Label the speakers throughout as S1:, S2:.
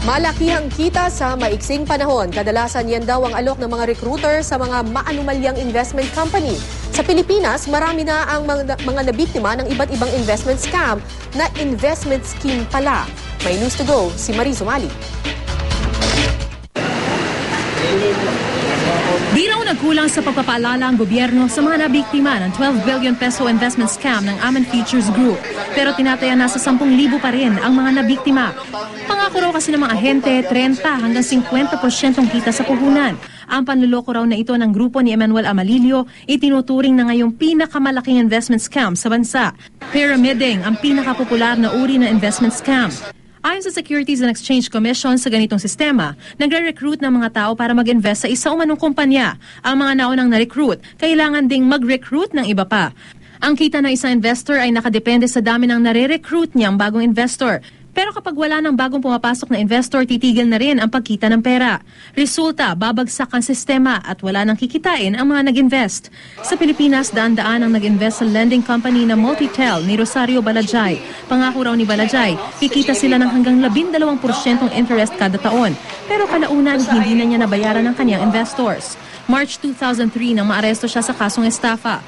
S1: Malakihang kita sa maiksing panahon. Kadalasan yan daw ang alok ng mga recruiter sa mga maanumalyang investment company. Sa Pilipinas, marami na ang mga nabiktima ng iba't ibang investment scam na investment scheme pala. May news to go, si Mariz Umali.
S2: Di raw nagkulang sa pagpapaalala ang gobyerno sa mga nabiktima ng 12 billion peso investment scam ng Aman Futures Group. Pero tinataya na sa 10,000 pa rin ang mga nabiktima. Pangako raw kasi ng mga ahente, 30 hanggang 50% kita sa puhunan. Ang panluloko raw na ito ng grupo ni Emmanuel Amalillo itinuturing na ngayong pinakamalaking investment scam sa bansa. Pyramiding ang pinakapopular na uri ng investment scam. Ayon sa Securities and Exchange Commission, sa ganitong sistema, nagre-recruit ng mga tao para mag-invest sa isa o manong kumpanya. Ang mga naunang na-recruit, kailangan ding mag-recruit ng iba pa. Ang kita ng isang investor ay nakadepende sa dami ng nare-recruit niyang bagong investor. Pero kapag wala ng bagong pumapasok na investor, titigil na rin ang pagkita ng pera. Resulta, babagsak ang sistema at wala nang kikitain ang mga nag-invest. Sa Pilipinas, daan-daan ang nag-invest sa lending company na Multitel ni Rosario Balajay. Pangako raw ni Balajay, kikita sila ng hanggang 12% interest kada taon. Pero kalaunan, hindi na niya nabayaran ng kanyang investors. March 2003 nang maaresto siya sa kasong estafa.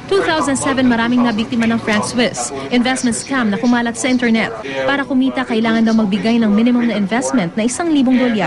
S2: 2007 maraming nabiktima ng franc Swiss, investment scam na kumalat sa internet. Para kumita, kailangan daw magbigay ng minimum na investment na $1,000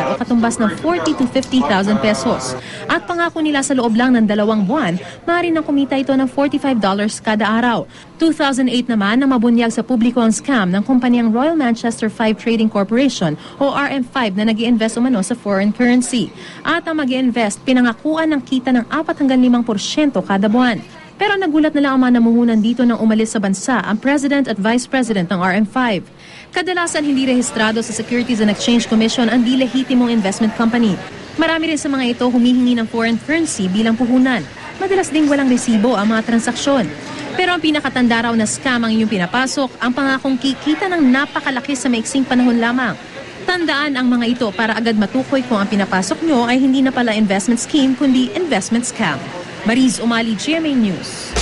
S2: o katumbas ng 40 to 50,000 pesos. At pangako nila sa loob lang ng 2 buwan, maaari nang kumita ito ng $45 kada araw. 2008 naman na mabunyag sa publiko ang scam ng kumpanyang Royal Manchester 5 Trading Corporation o RM5 na nag-i-invest umano sa foreign currency. At ang mag-i-invest, pinangakuan ng kita ng 4 hanggang 5% kada buwan. Pero nagulat na lang ang mga namuhunan dito nang umalis sa bansa ang President at Vice President ng RM5. Kadalasan hindi rehistrado sa Securities and Exchange Commission ang di lehitimong investment company. Marami rin sa mga ito humihingi ng foreign currency bilang puhunan. Madalas ding walang resibo ang mga transaksyon. Pero ang pinakatanda raw na scam ang inyong pinapasok, ang pangakong kikita ng napakalaki sa maiksing panahon lamang. Tandaan ang mga ito para agad matukoy kung ang pinapasok nyo ay hindi na pala investment scheme kundi investment scam. Mariz Umali, GMA News.